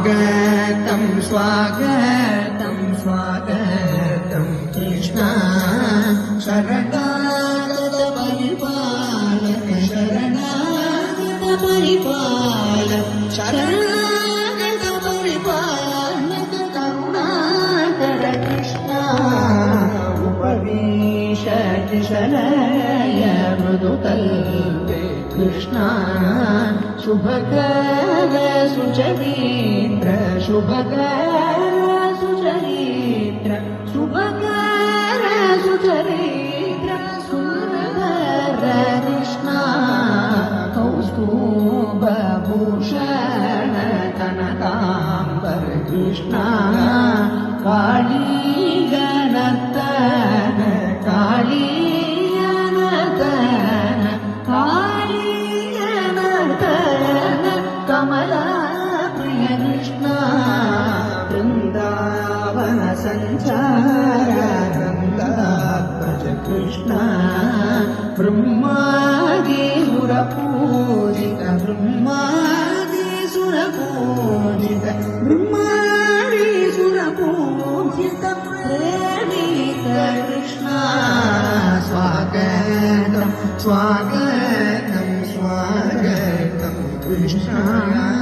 स्वागतं स्वागतं स्वागतं कृष्णा शरणागत परिपालक शरणागत परिपालक शरणागत परिपालक करुणाकर कृष्णा उपविशति शनय मृदुकल्पे कृष्णा शुभकर सुचरित्र शुभकर सुचरित्र शुभकर सुचरित्र सुंदर कृष्णा कौस्तुभभूषण कनकांबर कृष्णा काली गणतन काली गणतन काली गणतन कमला प्रिय कृष्णा वृंदावन संचार गंगाध्वज कृष्णा ब्रह्मादि सुर पूजित ब्रह्मादि सुर पूजित ब्रह्मादि सुर पूजित प्रेमिक कृष्णा स्वागतं स्वागतं स्वागतं कृष्णा